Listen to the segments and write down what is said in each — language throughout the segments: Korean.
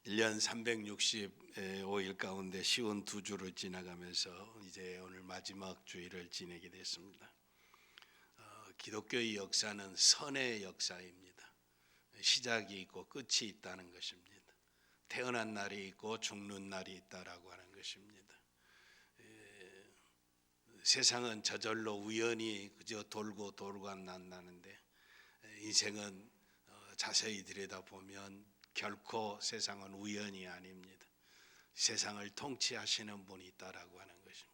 1년 365일 가운데 쉬운 두 주를 지나가면서 이제 오늘 마지막 주일을 지내게 됐습니다. 기독교의 역사는 선의 역사입니다. 시작이 있고 끝이 있다는 것입니다. 태어난 날이 있고 죽는 날이 있다라고 하는 것입니다. 세상은 저절로 우연히 그저 돌고 난다는데 인생은 자세히 들여다보면 결코 세상은 우연이 아닙니다. 세상을 통치하시는 분이 있다라고 하는 것입니다.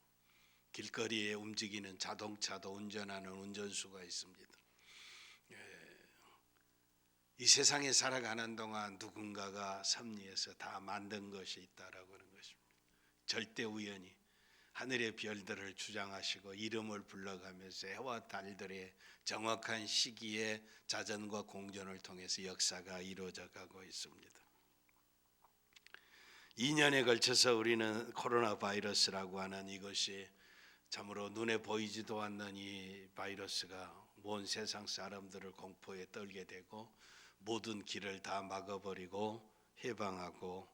길거리에 움직이는 자동차도 운전하는 운전수가 있습니다. 이 세상에 살아가는 동안 누군가가 섭리해서 다 만든 것이 있다라고 하는 것입니다. 절대 우연히 하늘의 별들을 주장하시고 이름을 불러가면서 해와 달들의 정확한 시기에 자전과 공전을 통해서 역사가 이루어져 가고 있습니다. 2년에 걸쳐서 우리는 코로나 바이러스라고 하는 이것이 참으로 눈에 보이지도 않는 이 바이러스가 온 세상 사람들을 공포에 떨게 되고 모든 길을 다 막아버리고 해방하고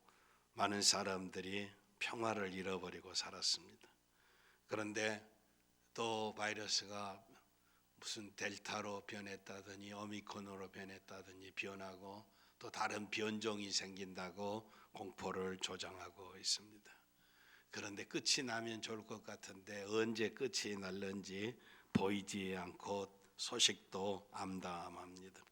많은 사람들이 평화를 잃어버리고 살았습니다. 그런데 또 바이러스가 무슨 델타로 변했다더니 오미크론으로 변했다더니 변하고 또 다른 변종이 생긴다고 공포를 조장하고 있습니다. 그런데 끝이 나면 좋을 것 같은데 언제 끝이 날는지 보이지 않고 소식도 암담합니다.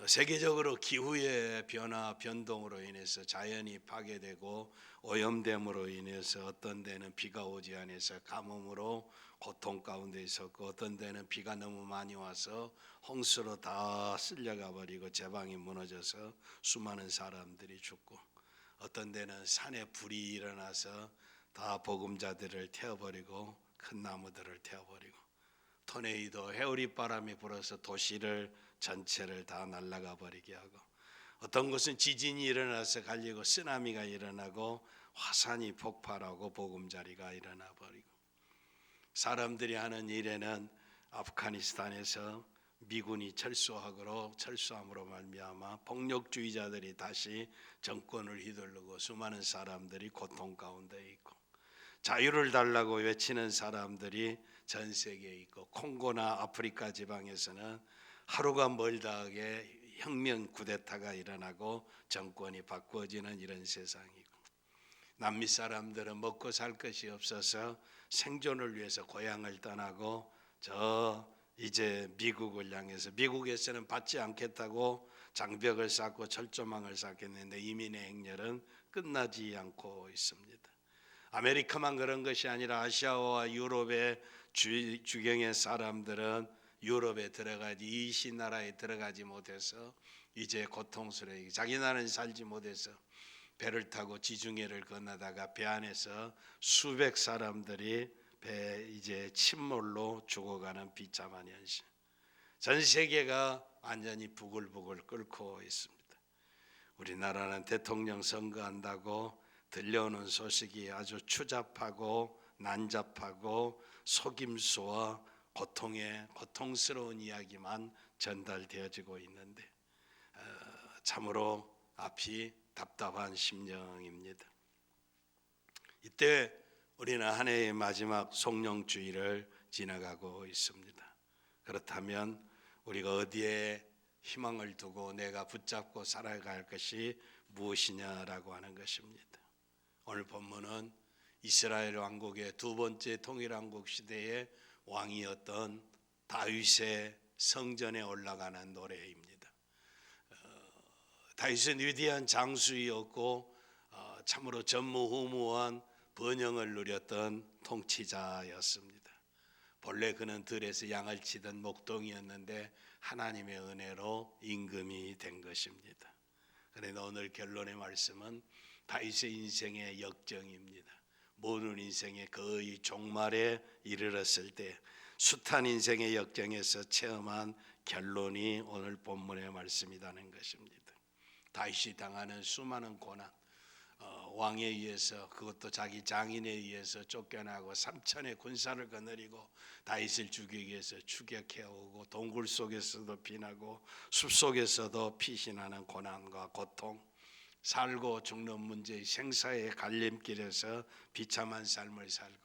세계적으로 기후의 변화, 변동으로 인해서 자연이 파괴되고 오염됨으로 인해서 어떤 데는 비가 오지 않아서 가뭄으로 고통 가운데 있었고 어떤 데는 비가 너무 많이 와서 홍수로 다 쓸려가 버리고 제방이 무너져서 수많은 사람들이 죽고 어떤 데는 산에 불이 일어나서 다 복음자들을 태워버리고 큰 나무들을 태워버리고 토네이도 해오리 바람이 불어서 도시를 전체를 다 날아가 버리게 하고 어떤 곳은 지진이 일어나서 갈리고 쓰나미가 일어나고 화산이 폭발하고 보금자리가 일어나 버리고 사람들이 하는 일에는 아프가니스탄에서 미군이 철수함으로 말미암아 폭력주의자들이 다시 정권을 휘두르고 수많은 사람들이 고통 가운데 있고 자유를 달라고 외치는 사람들이 전 세계에 있고 콩고나 아프리카 지방에서는 하루가 멀다하게 혁명 쿠데타가 일어나고 정권이 바꾸어지는 이런 세상이고 남미 사람들은 먹고 살 것이 없어서 생존을 위해서 고향을 떠나고 이제 미국을 향해서 미국에서는 받지 않겠다고 장벽을 쌓고 철조망을 쌓겠는데 이민의 행렬은 끝나지 않고 있습니다. 아메리카만 그런 것이 아니라 아시아와 유럽의 주경의 사람들은 유럽에 들어가지 이 신나라에 들어가지 못해서 이제 고통스러워 자기 나라는 살지 못해서 배를 타고 지중해를 건너다가 배 안에서 수백 사람들이 배 이제 침몰로 죽어가는 비참한 현실. 전 세계가 완전히 부글부글 끓고 있습니다. 우리나라는 대통령 선거한다고 들려오는 소식이 아주 추잡하고 난잡하고 속임수와 고통스러운 이야기만 전달되어지고 있는데 참으로 앞이 답답한 심령입니다. 이때 우리는 한 해의 마지막 송영주일을 지나가고 있습니다. 그렇다면 우리가 어디에 희망을 두고 내가 붙잡고 살아갈 것이 무엇이냐라고 하는 것입니다. 오늘 본문은 이스라엘 왕국의 두 번째 통일왕국 시대의 왕이었던 다윗의 성전에 올라가는 노래입니다. 다윗은 위대한 장수이었고 참으로 전무후무한 번영을 누렸던 통치자였습니다. 본래 그는 들에서 양을 치던 목동이었는데 하나님의 은혜로 임금이 된 것입니다. 그런데 오늘 결론의 말씀은 다윗의 인생의 역정입니다. 모든 인생의 거의 종말에 이르렀을 때 숱한 인생의 역정에서 체험한 결론이 오늘 본문의 말씀이라는 것입니다. 다윗이 당하는 수많은 고난, 왕에 의해서, 그것도 자기 장인에 의해서 쫓겨나고 삼천의 군사를 거느리고 다윗을 죽이기 위해서 추격해오고 동굴 속에서도 피나고 숲 속에서도 피신하는 고난과 고통, 살고 죽는 문제의 생사의 갈림길에서 비참한 삶을 살고,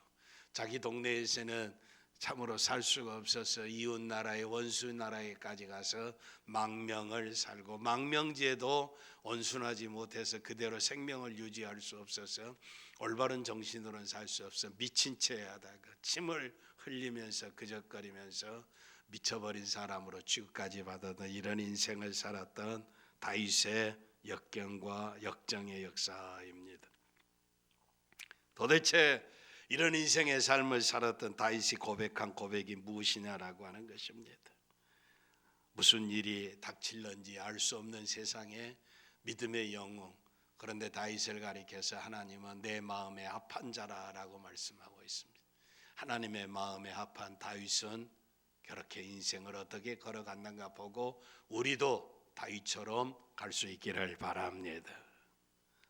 자기 동네에서는 참으로 살 수가 없어서 이웃 나라의 원수 나라에까지 가서 망명을 살고, 망명지에도 온순하지 못해서 그대로 생명을 유지할 수 없어서 올바른 정신으로는 살 수 없어 미친 채 하다가 침을 흘리면서 그적거리면서 미쳐버린 사람으로 취급까지 받았던 이런 인생을 살았던 다윗의 역경과 역정의 역사입니다. 도대체 이런 인생의 삶을 살았던 다윗이 고백한 고백이 무엇이냐라고 하는 것입니다. 무슨 일이 닥칠런지 알 수 없는 세상에 믿음의 영웅, 그런데 다윗을 가리켜서 하나님은 내 마음에 합한 자라라고 말씀하고 있습니다. 하나님의 마음에 합한 다윗은 그렇게 인생을 어떻게 걸어갔는가 보고 우리도 다윗처럼 갈 수 있기를 바랍니다.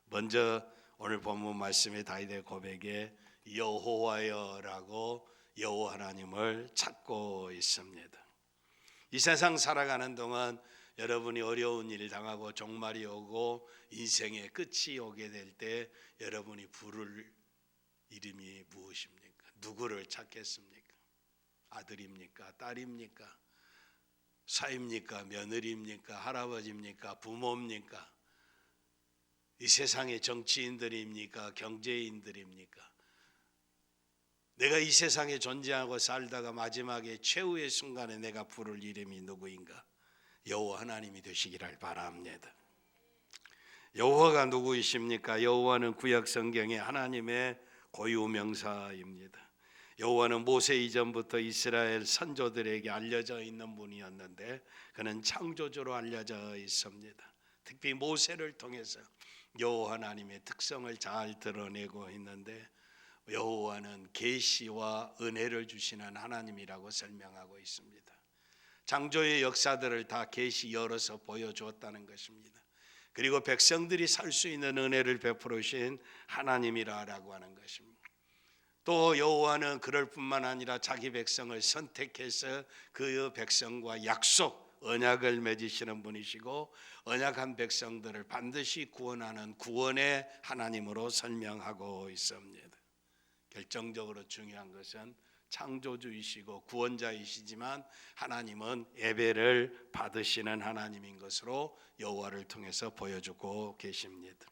먼저 오늘 본문 말씀의 다윗의 고백에 여호와여라고 여호와 하나님을 찾고 있습니다. 이 세상 살아가는 동안 여러분이 어려운 일 당하고 종말이 오고 인생의 끝이 오게 될 때 여러분이 부를 이름이 무엇입니까? 누구를 찾겠습니까? 아들입니까? 딸입니까? 사입니까? 며느리입니까? 할아버지입니까? 부모입니까? 이 세상의 정치인들입니까? 경제인들입니까? 내가 이 세상에 존재하고 살다가 마지막에 최후의 순간에 내가 부를 이름이 누구인가? 여호와 하나님이 되시기를 바랍니다. 여호와가 누구이십니까? 여호와는 구약 성경의 하나님의 고유 명사입니다. 여호와는 모세 이전부터 이스라엘 선조들에게 알려져 있는 분이었는데 그는 창조주로 알려져 있습니다. 특히 모세를 통해서 여호와 하나님의 특성을 잘 드러내고 있는데, 여호와는 계시와 은혜를 주시는 하나님이라고 설명하고 있습니다. 창조의 역사들을 다 계시 열어서 보여주었다는 것입니다. 그리고 백성들이 살 수 있는 은혜를 베풀어 주신 하나님이라고 하는 것입니다. 또 여호와는 그럴 뿐만 아니라 자기 백성을 선택해서 그 백성과 약속, 언약을 맺으시는 분이시고 언약한 백성들을 반드시 구원하는 구원의 하나님으로 설명하고 있습니다. 결정적으로 중요한 것은 창조주이시고 구원자이시지만 하나님은 예배를 받으시는 하나님인 것으로 여호와를 통해서 보여주고 계십니다.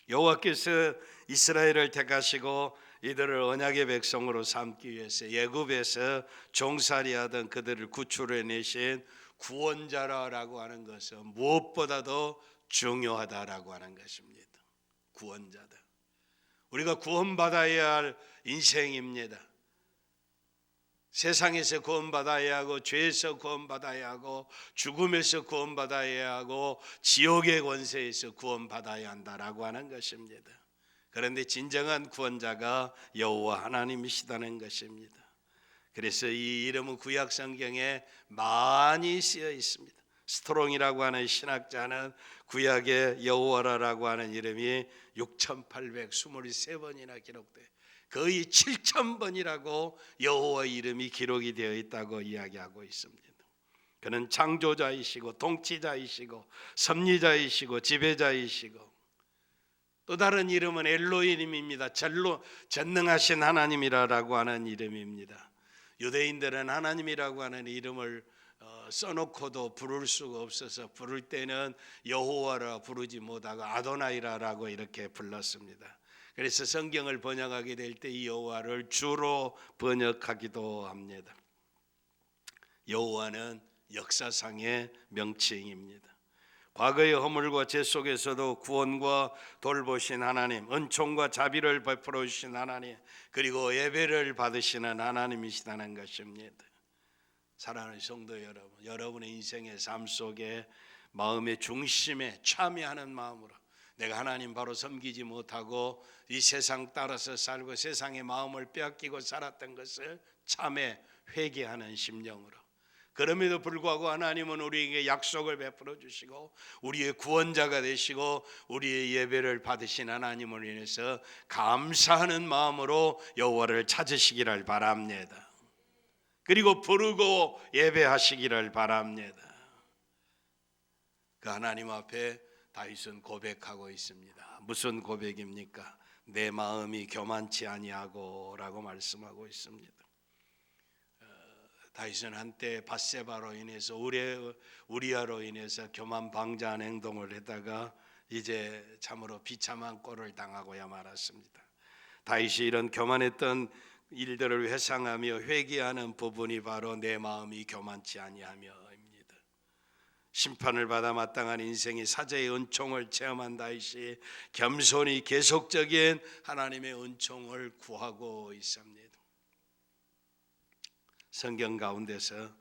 여호와께서 이스라엘을 택하시고 이들을 언약의 백성으로 삼기 위해서 애굽에서 종살이하던 그들을 구출해내신 구원자라고 하는 것은 무엇보다도 중요하다라고 하는 것입니다. 구원자다. 우리가 구원받아야 할 인생입니다. 세상에서 구원받아야 하고 죄에서 구원받아야 하고 죽음에서 구원받아야 하고 지옥의 권세에서 구원받아야 한다라고 하는 것입니다. 그런데 진정한 구원자가 여호와 하나님이시다는 것입니다. 그래서 이 이름은 구약 성경에 많이 쓰여 있습니다. 스트롱이라고 하는 신학자는 구약의 여호와라고 하는 이름이 6,823번이나 기록돼 거의 7,000번이라고 여호와 이름이 기록이 되어 있다고 이야기하고 있습니다. 그는 창조자이시고 통치자이시고 섭리자이시고 지배자이시고, 또 다른 이름은 엘로힘입니다. 전능하신 하나님이라고 하는 이름입니다. 유대인들은 하나님이라고 하는 이름을 써놓고도 부를 수가 없어서 부를 때는 여호와라 부르지 못하고 아도나이라고 이렇게 불렀습니다. 그래서 성경을 번역하게 될 때 이 여호와를 주로 번역하기도 합니다. 여호와는 역사상의 명칭입니다. 과거의 허물과 죄 속에서도 구원과 돌보신 하나님, 은총과 자비를 베풀어 주신 하나님, 그리고 예배를 받으시는 하나님이시다는 것입니다. 사랑하는 성도 여러분, 여러분의 인생의 삶 속에 마음의 중심에 참여하는 마음으로 내가 하나님 바로 섬기지 못하고 이 세상 따라서 살고 세상의 마음을 빼앗기고 살았던 것을 참에 회개하는 심령으로, 그럼에도 불구하고 하나님은 우리에게 약속을 베풀어 주시고 우리의 구원자가 되시고 우리의 예배를 받으신 하나님을 인해서 감사하는 마음으로 여호와를 찾으시기를 바랍니다. 그리고 부르고 예배하시기를 바랍니다. 그 하나님 앞에 다윗은 고백하고 있습니다. 무슨 고백입니까? 내 마음이 교만치 아니하고 라고 말씀하고 있습니다. 다윗은 한때 밧세바로 인해서 우리아로 인해서 교만방자한 행동을 하다가 이제 참으로 비참한 꼴을 당하고야 말았습니다. 다윗이 이런 교만했던 일들을 회상하며 회개하는 부분이 바로 내 마음이 교만치 아니하며입니다. 심판을 받아 마땅한 인생의 사자의 은총을 체험한 다윗이 겸손히 계속적인 하나님의 은총을 구하고 있습니다. 성경 가운데서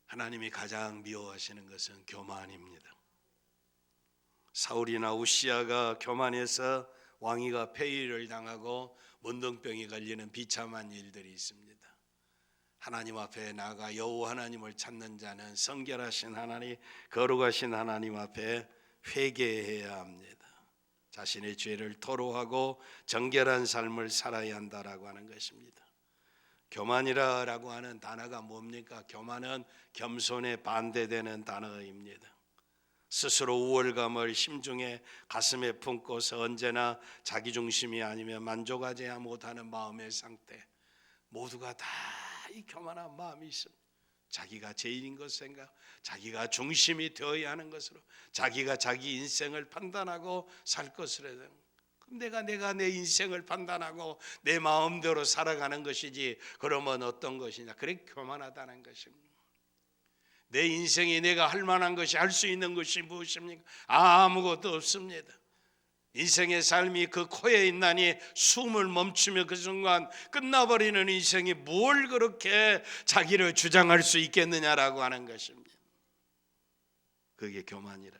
하나님이 가장 미워하시는 것은 교만입니다. 사울이나 우시아가 교만해서 왕위가 폐위를 당하고 문둥병이 걸리는 비참한 일들이 있습니다. 하나님 앞에 나아가 여호와 하나님을 찾는 자는 성결하신 하나님, 거룩하신 하나님 앞에 회개해야 합니다. 자신의 죄를 토로하고 정결한 삶을 살아야 한다라고 하는 것입니다. 교만이라고 하는 단어가 뭡니까? 교만은 겸손에 반대되는 단어입니다. 스스로 우월감을 심중에 가슴에 품고서 언제나 자기중심이 아니면 만족하지 못하는 마음의 상태, 모두가 다 이 교만한 마음이 있습니다. 자기가 제일인 것 생각, 자기가 중심이 되어야 하는 것으로 자기가 자기 인생을 판단하고 살 것으로 해야 되는. 내가 내 인생을 판단하고 내 마음대로 살아가는 것이지 그러면 어떤 것이냐? 그래 교만하다는 것입니다. 내 인생이 내가 할 만한 것이 할 수 있는 것이 무엇입니까? 아무것도 없습니다. 인생의 삶이 그 코에 있나니 숨을 멈추며 그 순간 끝나버리는 인생이 뭘 그렇게 자기를 주장할 수 있겠느냐라고 하는 것입니다. 그게 교만이라.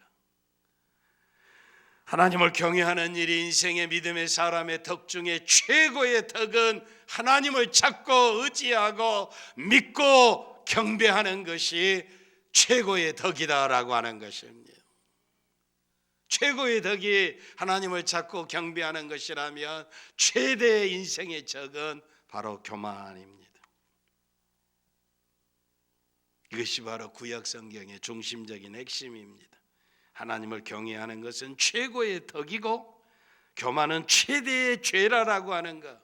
하나님을 경외하는 일이 인생의 믿음의 사람의 덕 중에 최고의 덕은 하나님을 찾고 의지하고 믿고 경배하는 것이 최고의 덕이다라고 하는 것입니다. 최고의 덕이 하나님을 찾고 경배하는 것이라면 최대의 인생의 적은 바로 교만입니다. 이것이 바로 구약 성경의 중심적인 핵심입니다. 하나님을 경외하는 것은 최고의 덕이고 교만은 최대의 죄라라고 하는 것,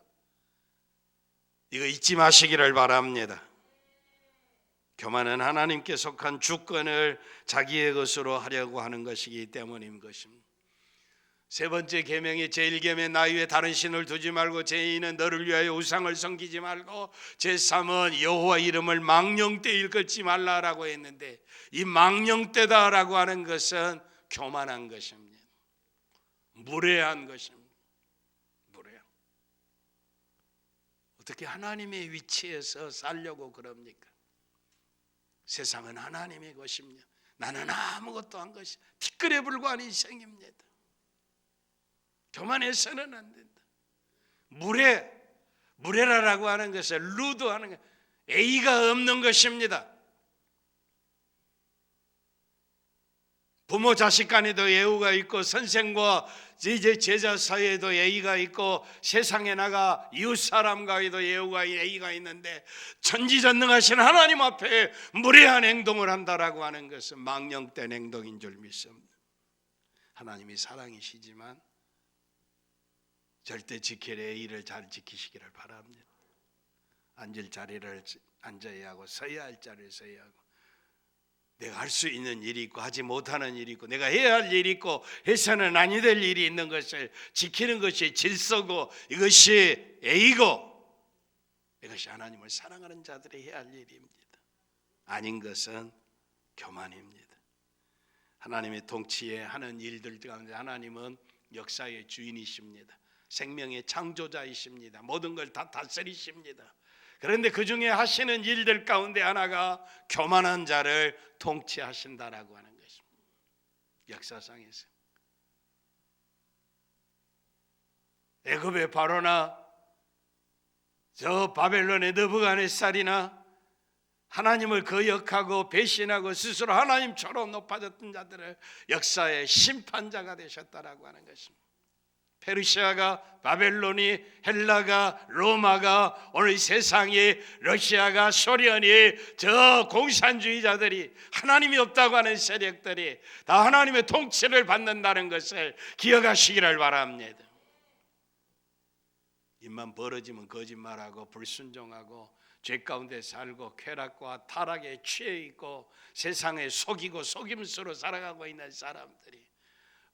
이거 잊지 마시기를 바랍니다. 교만은 하나님께 속한 주권을 자기의 것으로 하려고 하는 것이기 때문인 것입니다. 세 번째 계명이 제1계명 나 위에 다른 신을 두지 말고 제2는 너를 위하여 우상을 섬기지 말고 제3은 여호와 이름을 망령되 일컫지 말라라고 했는데 이 망령되다라고 하는 것은 교만한 것입니다. 무례한 것입니다. 무례한. 어떻게 하나님의 위치에서 살려고 그럽니까? 세상은 하나님의 것입니다. 나는 아무것도 한 것이 티끌에 불과한 인생입니다. 교만해서는 안 된다. 무례라라고 하는 것은 루드하는 것, A가 없는 것입니다. 부모 자식 간에도 예우가 있고 선생과 이제 제자 사이에도 예의가 있고 세상에 나가 이웃 사람과도 예의가 있는데 전지전능하신 하나님 앞에 무례한 행동을 한다라고 하는 것은 망령된 행동인 줄 믿습니다. 하나님이 사랑이시지만 절대 지킬 예의를 잘 지키시기를 바랍니다. 앉을 자리를 앉아야 하고 서야 할 자리를 서야 하고 내가 할 수 있는 일이 있고 하지 못하는 일이 있고 내가 해야 할 일이 있고 해서는 아니 될 일이 있는 것을 지키는 것이 질서고 이것이 예의고 이것이 하나님을 사랑하는 자들이 해야 할 일입니다. 아닌 것은 교만입니다. 하나님의 통치에 하는 일들 가운데 하나님은 역사의 주인이십니다. 생명의 창조자이십니다. 모든 걸 다 다스리십니다. 그런데 그 중에 하시는 일들 가운데 하나가 교만한 자를 통치하신다라고 하는 것입니다. 역사상에서 애굽의 바로나 저 바벨론의 느부갓네살이나 하나님을 거역하고 배신하고 스스로 하나님처럼 높아졌던 자들을 역사의 심판자가 되셨다라고 하는 것입니다. 페르시아가, 바벨론이, 헬라가, 로마가, 오늘 세상이, 러시아가, 소련이, 저 공산주의자들이, 하나님이 없다고 하는 세력들이 다 하나님의 통치를 받는다는 것을 기억하시기를 바랍니다. 입만 벌어지면 거짓말하고 불순종하고 죄 가운데 살고 쾌락과 타락에 취해 있고 세상에 속이고 속임수로 살아가고 있는 사람들이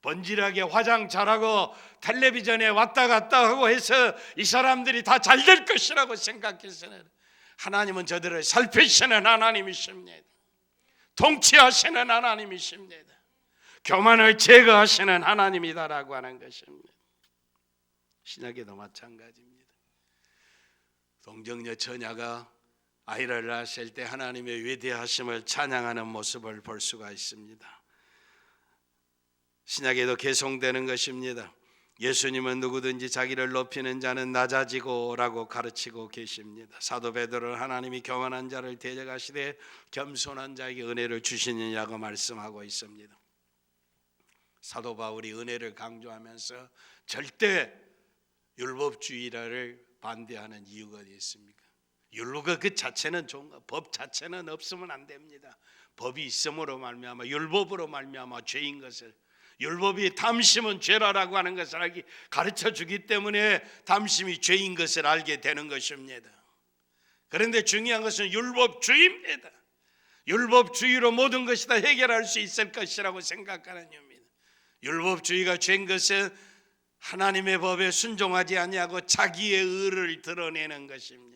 번질하게 화장 잘하고 텔레비전에 왔다 갔다 하고 해서 이 사람들이 다 잘 될 것이라고 생각해서는 하나님은 저들을 살피시는 하나님이십니다. 통치하시는 하나님이십니다. 교만을 제거하시는 하나님이다라고 하는 것입니다. 신약에도 마찬가지입니다. 동정녀 처녀가 아이를 낳았을 때 하나님의 위대하심을 찬양하는 모습을 볼 수가 있습니다. 신약에도 계속되는 것입니다. 예수님은 누구든지 자기를 높이는 자는 낮아지고 라고 가르치고 계십니다. 사도 베드로는 하나님이 교만한 자를 대적하시되 겸손한 자에게 은혜를 주시느냐고 말씀하고 있습니다. 사도 바울이 은혜를 강조하면서 절대 율법주의를 반대하는 이유가 어디 있습니까? 율법가 그 자체는 좋은 거, 법 자체는 없으면 안 됩니다. 법이 있음으로 말미암아 율법으로 말미암아 죄인 것을, 율법이 담심은 죄라라고 하는 것을 가르쳐 주기 때문에 담심이 죄인 것을 알게 되는 것입니다. 그런데 중요한 것은 율법주의입니다. 율법주의로 모든 것이 다 해결할 수 있을 것이라고 생각하는 이유입니다. 율법주의가 죄인 것은 하나님의 법에 순종하지 아니하고 자기의 의를 드러내는 것입니다.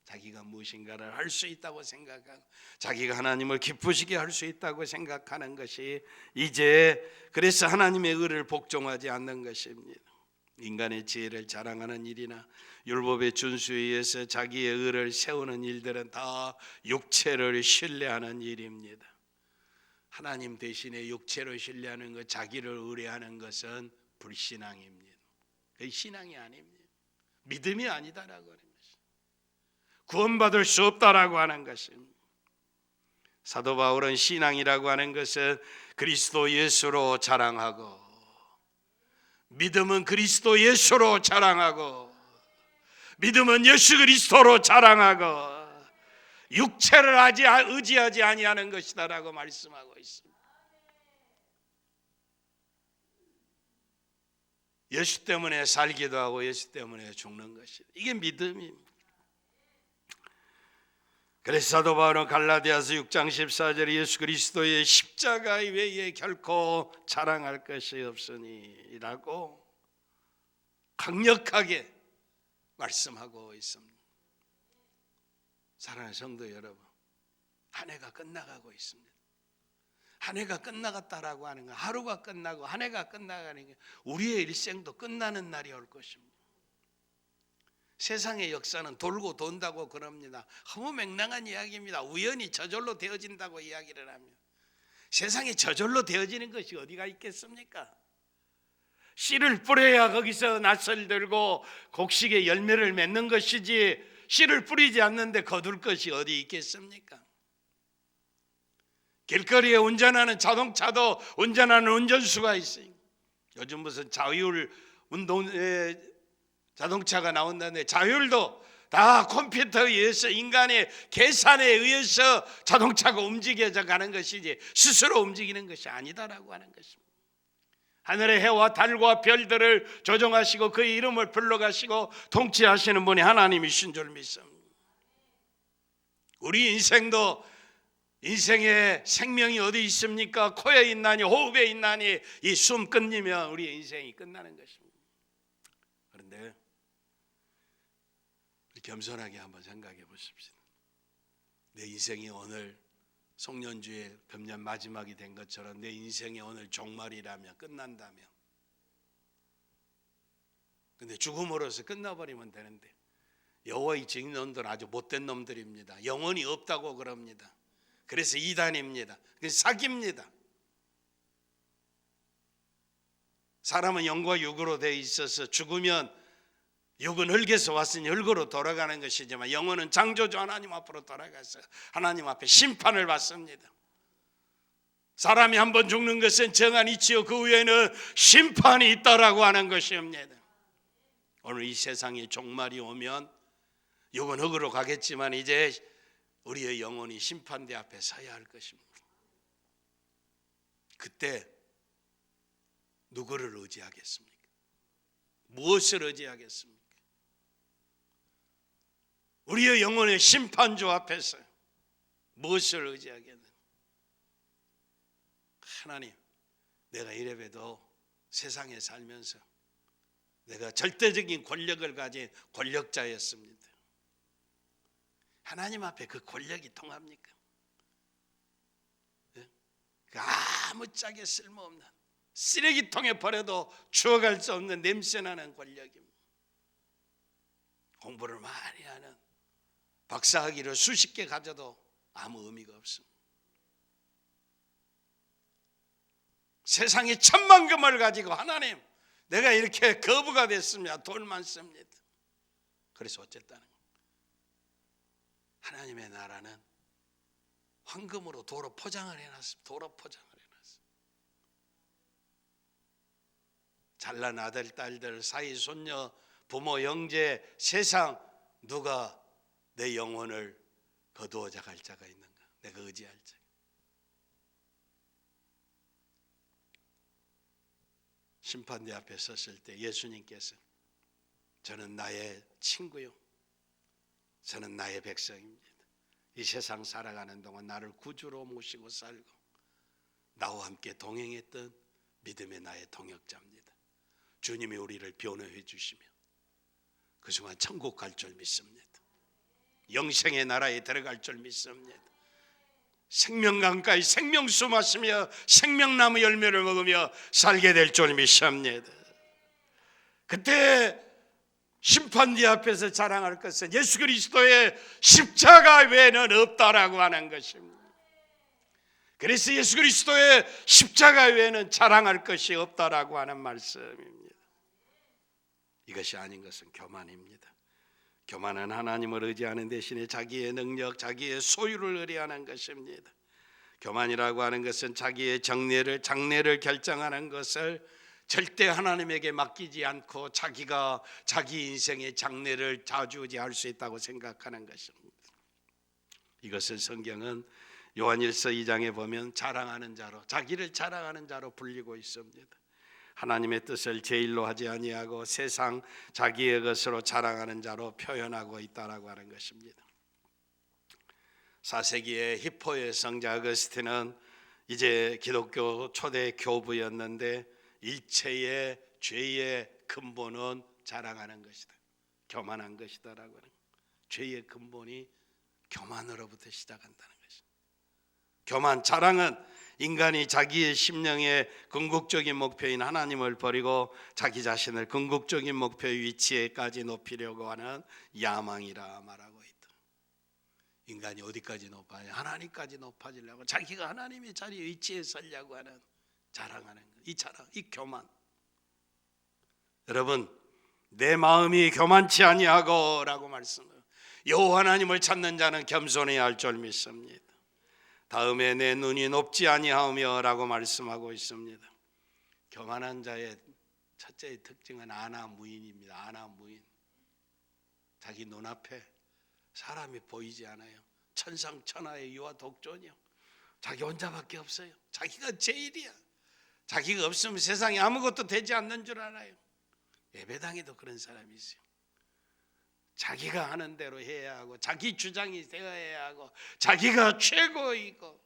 자기가 무엇인가를 할 수 있다고 생각하고 자기가 하나님을 기쁘시게 할 수 있다고 생각하는 것이 이제 그래서 하나님의 의를 복종하지 않는 것입니다. 인간의 지혜를 자랑하는 일이나 율법의 준수에 의해서 자기의 의를 세우는 일들은 다 육체를 신뢰하는 일입니다. 하나님 대신에 육체를 신뢰하는 것, 자기를 의뢰하는 것은 불신앙입니다. 그게 신앙이 아닙니다. 믿음이 아니다라고 하는 것입니다. 구원받을 수 없다라고 하는 것입니다. 사도 바울은 신앙이라고 하는 것은 그리스도 예수로 자랑하고, 믿음은 그리스도 예수로 자랑하고, 믿음은 예수 그리스도로 자랑하고 육체를 의지하지 아니하는 것이다라고 말씀하고 있습니다. 예수 때문에 살기도 하고 예수 때문에 죽는 것이, 이게 믿음입니다. 그래서 사도 바울은 갈라디아서 6장 14절에 예수 그리스도의 십자가 외에 결코 자랑할 것이 없으니 라고 강력하게 말씀하고 있습니다. 사랑하는 성도 여러분, 한 해가 끝나가고 있습니다. 한 해가 끝나갔다라고 하는 건 하루가 끝나고 한 해가 끝나가는 게 우리의 일생도 끝나는 날이 올 것입니다. 세상의 역사는 돌고 돈다고 그럽니다. 허무맹랑한 이야기입니다. 우연히 저절로 되어진다고 이야기를 합니다. 세상이 저절로 되어지는 것이 어디가 있겠습니까? 씨를 뿌려야 거기서 낯을 들고 곡식의 열매를 맺는 것이지, 씨를 뿌리지 않는데 거둘 것이 어디 있겠습니까? 길거리에 운전하는 자동차도 운전하는 운전수가 있어요. 요즘 무슨 자율 운동에 자동차가 나온다는데 자율도 다 컴퓨터에 의해서 인간의 계산에 의해서 자동차가 움직여져 가는 것이지 스스로 움직이는 것이 아니다라고 하는 것입니다. 하늘의 해와 달과 별들을 조종하시고 그의 이름을 불러가시고 통치하시는 분이 하나님이신 줄 믿습니다. 우리 인생도 인생의 생명이 어디 있습니까? 코에 있나니 호흡에 있나니 이 숨 끊이면 우리의 인생이 끝나는 것입니다. 그런데 겸손하게 한번 생각해 보십시오. 내 인생이 오늘 송년주의 금년 마지막이 된 것처럼 내 인생이 오늘 종말이라면, 끝난다면, 근데 죽음으로써 끝나버리면 되는데 여호와의 증인들은 아주 못된 놈들입니다. 영혼이 없다고 그럽니다. 그래서 이단입니다. 그래서 사기입니다. 사람은 영과 육으로 되어 있어서 죽으면 육은 흙에서 왔으니 흙으로 돌아가는 것이지만 영혼은 창조주 하나님 앞으로 돌아가서 하나님 앞에 심판을 받습니다. 사람이 한번 죽는 것은 정한 이치요 그 후에는 심판이 있다라고 하는 것입니다. 오늘 이 세상에 종말이 오면 육은 흙으로 가겠지만 이제 우리의 영혼이 심판대 앞에 서야 할 것입니다. 그때 누구를 의지하겠습니까? 무엇을 의지하겠습니까? 우리의 영혼의 심판주 앞에서 무엇을 의지하겠느냐? 하나님, 내가 이래봬도 세상에 살면서 내가 절대적인 권력을 가진 권력자였습니다. 하나님 앞에 그 권력이 통합니까? 아무짝에 쓸모없는 쓰레기통에 버려도 주워갈 수 없는 냄새나는 권력입니다. 공부를 많이 하는 박사학위를 수십 개 가져도 아무 의미가 없습니다. 세상에 천만금을 가지고 하나님, 내가 이렇게 거부가 됐습니다. 돈 많습니다. 그래서 어쨌다는 거예요. 하나님의 나라는 황금으로 도로 포장을 해놨습니다. 도로 포장을 해놨습니다. 잘난 아들, 딸들, 사위, 손녀, 부모, 형제, 세상 누가 내 영혼을 거두어 갈 자가 있는가? 내가 의지할 자. 심판대 앞에 섰을 때 예수님께서 저는 나의 친구요, 저는 나의 백성입니다. 이 세상 살아가는 동안 나를 구주로 모시고 살고 나와 함께 동행했던 믿음의 나의 동역자입니다. 주님이 우리를 변호해 주시며 그 순간 천국 갈 줄 믿습니다. 영생의 나라에 들어갈 줄 믿습니다. 생명강가에 생명수 마시며 생명나무 열매를 먹으며 살게 될 줄 믿습니다. 그때 심판대 앞에서 자랑할 것은 예수 그리스도의 십자가 외에는 없다라고 하는 것입니다. 그래서 예수 그리스도의 십자가 외에는 자랑할 것이 없다라고 하는 말씀입니다. 이것이 아닌 것은 교만입니다. 교만은 하나님을 의지하는 대신에 자기의 능력, 자기의 소유를 의뢰하는 것입니다. 교만이라고 하는 것은 자기의 장래를 결정하는 것을 절대 하나님에게 맡기지 않고 자기가 자기 인생의 장래를 좌지우지할 수 있다고 생각하는 것입니다. 이것을 성경은 요한일서 2장에 보면 자랑하는 자로, 자기를 자랑하는 자로 불리고 있습니다. 하나님의 뜻을 제일로 하지 아니하고 세상 자기의 것으로 자랑하는 자로 표현하고 있다라고 하는 것입니다. 4세기의 히포의 성자 어거스틴은 이제 기독교 초대 교부였는데 일체의 죄의 근본은 자랑하는 것이다, 교만한 것이다라고 하는, 죄의 근본이 교만으로부터 시작한다는 것입니다. 교만, 자랑은 인간이 자기의 심령의 궁극적인 목표인 하나님을 버리고 자기 자신을 궁극적인 목표의 위치에까지 높이려고 하는 야망이라 말하고 있다. 인간이 어디까지 높아야 하나님까지 높아지려고 자기가 하나님의 자리에 위치에 서려고 하는 자랑하는 것, 이 자랑, 이 교만. 여러분, 내 마음이 교만치 아니하고 라고 말씀해요. 여호와 하나님을 찾는 자는 겸손해야 할 줄 믿습니다. 다음에 내 눈이 높지 아니하며 라고 말씀하고 있습니다. 교만한 자의 첫째 특징은 아나무인입니다. 아나무인. 자기 눈앞에 사람이 보이지 않아요. 천상천하의 유아 독존이요, 자기 혼자밖에 없어요. 자기가 제일이야. 자기가 없으면 세상에 아무것도 되지 않는 줄 알아요. 예배당에도 그런 사람이 있어요. 자기가 하는 대로 해야 하고 자기 주장이 되어야 하고 자기가 최고이고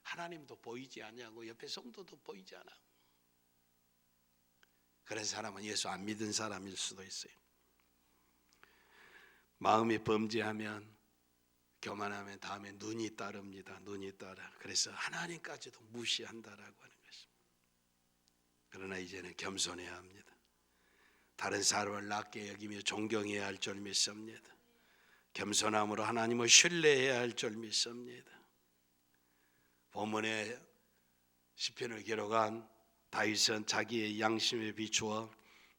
하나님도 보이지 않냐고 옆에 성도도 보이지 않아. 그런 사람은 예수 안 믿은 사람일 수도 있어요. 마음이 범죄하면, 교만하면 다음에 눈이 따릅니다. 눈이 따라. 그래서 하나님까지도 무시한다라고 하는 것입니다. 그러나 이제는 겸손해야 합니다. 다른 사람을 낮게 여기며 존경해야 할 줄 믿습니다. 겸손함으로 하나님을 신뢰해야 할 줄 믿습니다. 본문에 시편을 기록한 다윗은 자기의 양심에 비추어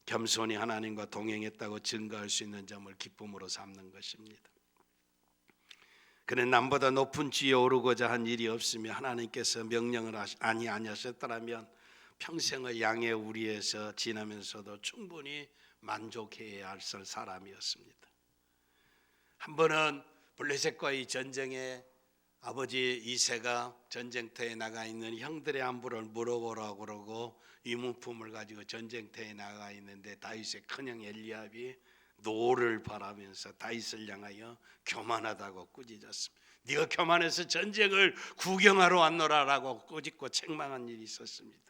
겸손히 하나님과 동행했다고 증거할 수 있는 점을 기쁨으로 삼는 것입니다. 그는 남보다 높은 지위에 오르고자 한 일이 없으며 하나님께서 명령을 아니하셨더라면 평생의 양의 우리에서 지나면서도 충분히 만족해야 할 사람이었습니다. 한 번은 블레셋과의 전쟁에 아버지 이새가 전쟁터에 나가 있는 형들의 안부를 물어보라고 그러고 유무품을 가지고 전쟁터에 나가 있는데 다윗의 큰형 엘리압이 노를 바라면서 다윗을 향하여 교만하다고 꾸짖었습니다. 네가 교만해서 전쟁을 구경하러 왔노라라고 꾸짖고 책망한 일이 있었습니다.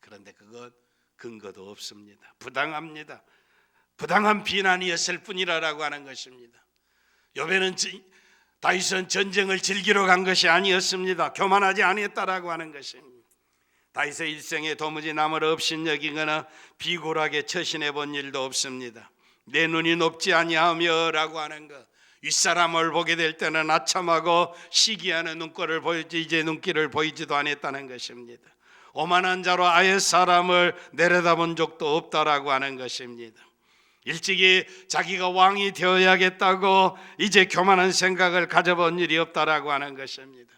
그런데 그것 근거도 없습니다. 부당합니다. 부당한 비난이었을 뿐이라고 하는 것입니다. 다윗은 전쟁을 즐기러 간 것이 아니었습니다. 교만하지 아니했다라고 하는 것입니다. 다윗의 일생에 도무지 남을 업신여기거나 비굴하게 처신해 본 일도 없습니다. 내 눈이 높지 아니하며 라고 하는 것, 윗사람을 보게 될 때는 아참하고 시기하는 눈꼴을 보이지 이제 눈길을 보이지도 않았다는 것입니다. 오만한 자로 아예 사람을 내려다본 적도 없다라고 하는 것입니다. 일찍이 자기가 왕이 되어야겠다고 이제 교만한 생각을 가져본 일이 없다라고 하는 것입니다.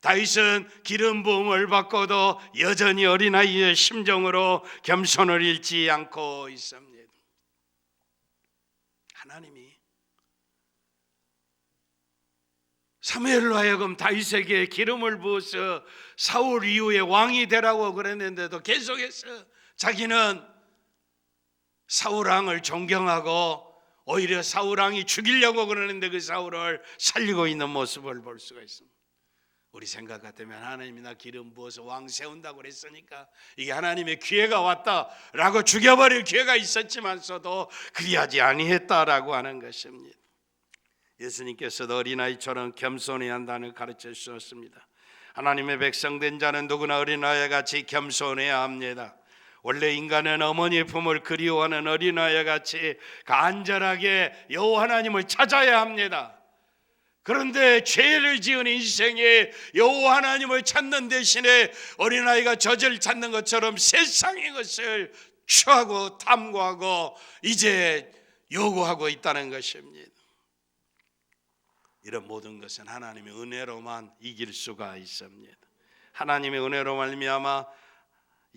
다윗은 기름 부음을 받고도 여전히 어린아이의 심정으로 겸손을 잃지 않고 있습니다. 하나님이 사무엘로 하여금 다윗에게 기름을 부어서 사울 이후에 왕이 되라고 그랬는데도 계속해서 자기는 사울왕을 존경하고 오히려 사울왕이 죽이려고 그러는데 그 사울을 살리고 있는 모습을 볼 수가 있습니다. 우리 생각 같으면 하나님이 나 기름 부어서 왕 세운다고 그랬으니까 이게 하나님의 기회가 왔다라고 죽여버릴 기회가 있었지만서도 그리하지 아니했다라고 하는 것입니다. 예수님께서도 어린아이처럼 겸손해야 한다는 가르쳐 주셨습니다. 하나님의 백성된 자는 누구나 어린아이같이 겸손해야 합니다. 원래 인간은 어머니의 품을 그리워하는 어린아이같이 간절하게 여호와 하나님을 찾아야 합니다. 그런데 죄를 지은 인생에 여호와 하나님을 찾는 대신에 어린아이가 젖을 찾는 것처럼 세상의 것을 취하고 탐구하고 이제 요구하고 있다는 것입니다. 이런 모든 것은 하나님의 은혜로만 이길 수가 있습니다. 하나님의 은혜로 말미암아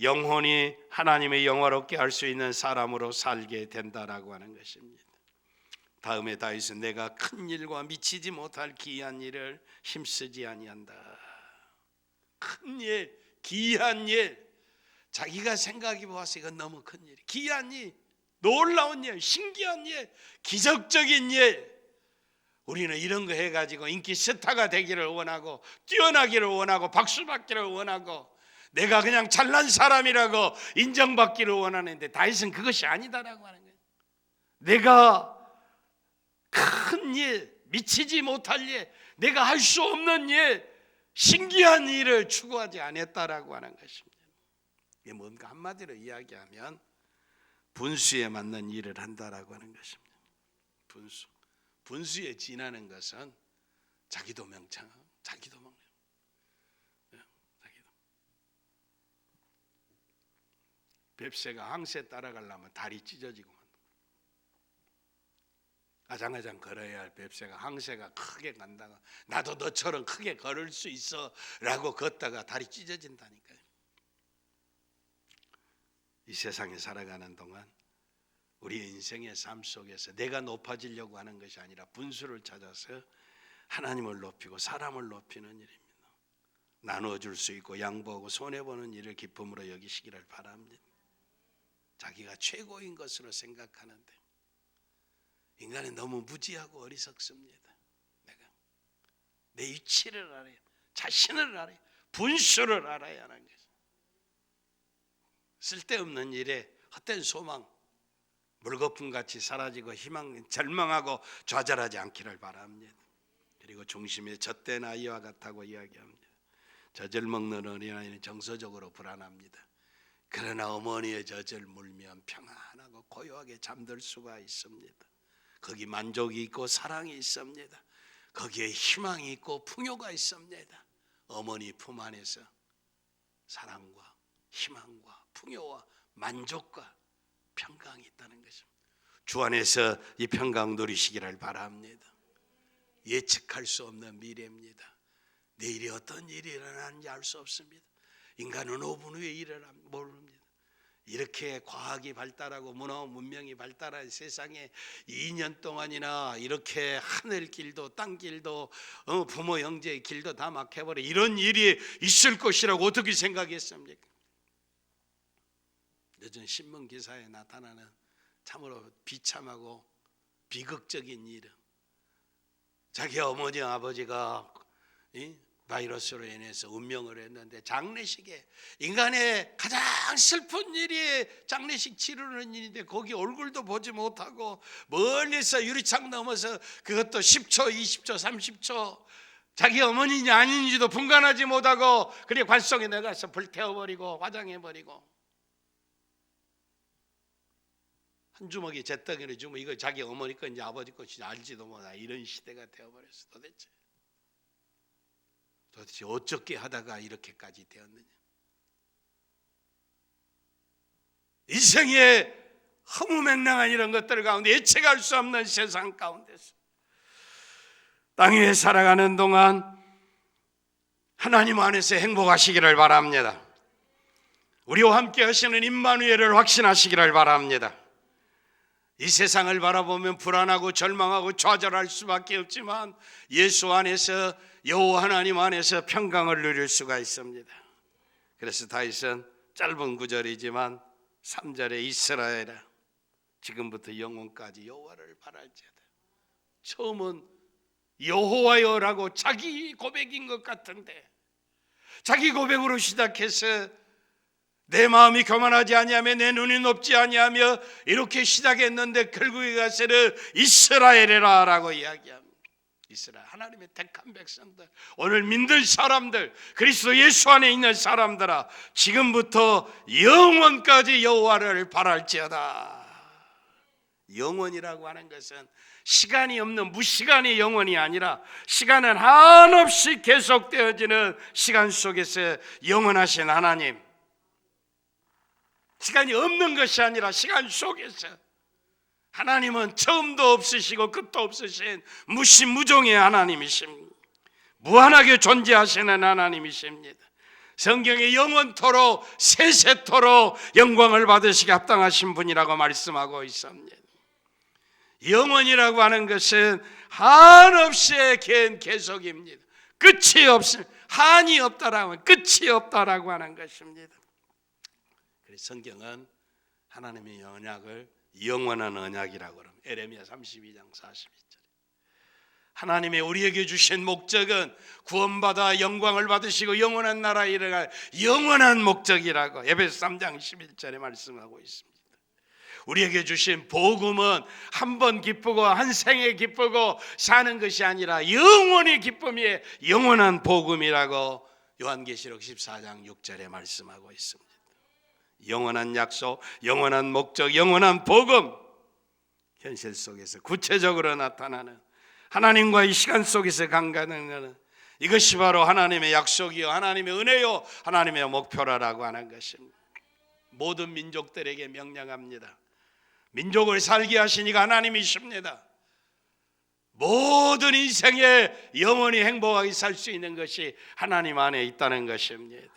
영혼이 하나님의 영화롭게 할 수 있는 사람으로 살게 된다라고 하는 것입니다. 다음에 다윗은 내가 큰 일과 미치지 못할 기이한 일을 힘쓰지 아니한다. 큰 일, 기이한 일, 자기가 생각해 보아서 이건 너무 큰 일, 기이한 일, 놀라운 일, 신기한 일, 기적적인 일. 우리는 이런 거 해가지고 인기 스타가 되기를 원하고 뛰어나기를 원하고 박수 받기를 원하고 내가 그냥 잘난 사람이라고 인정받기를 원하는데 다윗은 그것이 아니다라고 하는 거예요. 내가 큰 일, 미치지 못할 일, 내가 할 수 없는 일, 신기한 일을 추구하지 않았다라고 하는 것입니다. 이게 뭔가 한마디로 이야기하면 분수에 맞는 일을 한다라고 하는 것입니다. 분수에 지나는 것은 자기도 명창, 자기도 명령. 뱁새가 항새 따라가려면 다리 찢어지고 아장아장 걸어야 할 뱁새가 항새가 크게 간다가 나도 너처럼 크게 걸을 수 있어 라고 걷다가 다리 찢어진다니까요. 이 세상에 살아가는 동안 우리의 인생의 삶 속에서 내가 높아지려고 하는 것이 아니라 분수를 찾아서 하나님을 높이고 사람을 높이는 일입니다. 나누어 줄 수 있고 양보하고 손해보는 일을 기쁨으로 여기시기를 바랍니다. 자기가 최고인 것으로 생각하는데 인간은 너무 무지하고 어리석습니다. 내가 내 위치를 알아야, 자신을 알아야, 분수를 알아야 하는 거죠. 쓸데없는 일에 헛된 소망, 물거품같이 사라지고 절망하고 좌절하지 않기를 바랍니다. 그리고 중심에 젖된 아이와 같다고 이야기합니다. 젖을 먹는 어린아이는 정서적으로 불안합니다. 그러나 어머니의 젖을 물면 평안하고 고요하게 잠들 수가 있습니다. 거기 만족이 있고 사랑이 있습니다. 거기에 희망이 있고 풍요가 있습니다. 어머니 품 안에서 사랑과 희망과 풍요와 만족과 평강이 있다는 것입니다. 주 안에서 이 평강 누리시기를 바랍니다. 예측할 수 없는 미래입니다. 내일이 어떤 일이 일어나는지 알 수 없습니다. 인간은 5분 후에 일어나 모릅니다. 이렇게 과학이 발달하고 문화 문명이 발달한 세상에 2년 동안이나 이렇게 하늘길도 땅길도 부모 형제의 길도 다 막혀버려 이런 일이 있을 것이라고 어떻게 생각했습니까? 요즘 신문 기사에 나타나는 참으로 비참하고 비극적인 일은 자기 어머니 아버지가 바이러스로 인해서 운명을 했는데 장례식에 인간의 가장 슬픈 일이 장례식 치르는 일인데 거기 얼굴도 보지 못하고 멀리서 유리창 넘어서 그것도 10초 20초 30초 자기 어머니냐 아닌지도 분간하지 못하고 그래 관속에 나가서 불태워버리고 화장해버리고 한 주먹이 잿덩이를 주면 이거 자기 어머니 건지 아버지 건지 알지도 못하 이런 시대가 되어버렸어. 도대체 어떻게 하다가 이렇게까지 되었느냐. 인생의 허무맹랑한 이런 것들 가운데 예측할 수 없는 세상 가운데서 땅 위에 살아가는 동안 하나님 안에서 행복하시기를 바랍니다. 우리와 함께 하시는 임마누엘을 확신하시기를 바랍니다. 이 세상을 바라보면 불안하고 절망하고 좌절할 수밖에 없지만 예수 안에서 여호와 하나님 안에서 평강을 누릴 수가 있습니다. 그래서 다윗은 짧은 구절이지만 3절에 이스라엘아 지금부터 영원까지 여호와를 바랄지어다. 처음은 여호와여라고 자기 고백인 것 같은데 자기 고백으로 시작해서 내 마음이 교만하지 아니하며 내 눈이 높지 아니하며 이렇게 시작했는데 결국에 가서는 이스라엘이라 라고 이야기합니다. 이스라엘 하나님의 택한 백성들 오늘 믿는 사람들 그리스도 예수 안에 있는 사람들아 지금부터 영원까지 여호와를 바랄지어다. 영원이라고 하는 것은 시간이 없는 무시간의 영원이 아니라 시간은 한없이 계속되어지는 시간 속에서 영원하신 하나님 시간이 없는 것이 아니라 시간 속에서 하나님은 처음도 없으시고 끝도 없으신 무시무종의 하나님이십니다. 무한하게 존재하시는 하나님이십니다. 성경에 영원토록 세세토록 영광을 받으시기 합당하신 분이라고 말씀하고 있습니다. 영원이라고 하는 것은 한없이 긴 계속입니다. 끝이 없음, 한이 없다라고 끝이 없다라고 하는 것입니다. 성경은 하나님의 언약을 영원한 언약이라고 합니다. 에레미야 32장 42절. 하나님의 우리에게 주신 목적은 구원받아 영광을 받으시고 영원한 나라에 이르갈 영원한 목적이라고 에베소 3장 11절에 말씀하고 있습니다. 우리에게 주신 복음은 한 번 기쁘고 한 생에 기쁘고 사는 것이 아니라 영원히 기쁨이 영원한 복음이라고 요한계시록 14장 6절에 말씀하고 있습니다. 영원한 약속, 영원한 목적, 영원한 복음 현실 속에서 구체적으로 나타나는 하나님과의 시간 속에서 강가는 이것이 바로 하나님의 약속이요 하나님의 은혜요 하나님의 목표라고 하는 것입니다. 모든 민족들에게 명령합니다. 민족을 살게 하신 이가 하나님이십니다. 모든 인생에 영원히 행복하게 살 수 있는 것이 하나님 안에 있다는 것입니다.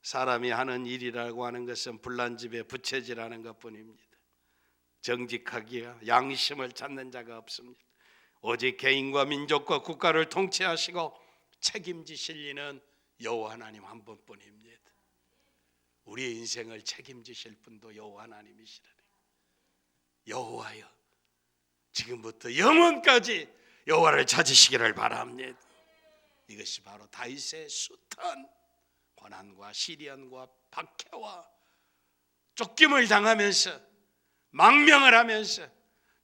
사람이 하는 일이라고 하는 것은 불난집에 부채질하는 것뿐입니다. 정직하기야 양심을 찾는 자가 없습니다. 오직 개인과 민족과 국가를 통치하시고 책임지실 이는 여호와 하나님 한 분뿐입니다. 우리의 인생을 책임지실 분도 여호와 하나님이시라니. 여호와여 지금부터 영원까지 여호와를 찾으시기를 바랍니다. 이것이 바로 다윗의 숱한 고난과 시련과 박해와 쫓김을 당하면서 망명을 하면서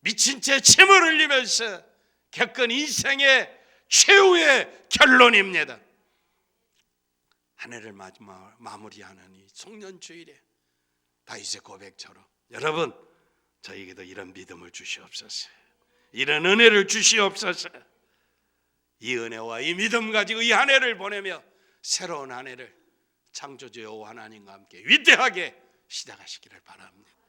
미친 채 침을 흘리면서 겪은 인생의 최후의 결론입니다. 한 해를 마무리하는 이 송년주일에 다윗의 고백처럼 여러분 저에게도 이런 믿음을 주시옵소서. 이런 은혜를 주시옵소서. 이 은혜와 이 믿음 가지고 이 한 해를 보내며 새로운 한 해를 창조주 여호와 하나님과 함께 위대하게 시작하시기를 바랍니다.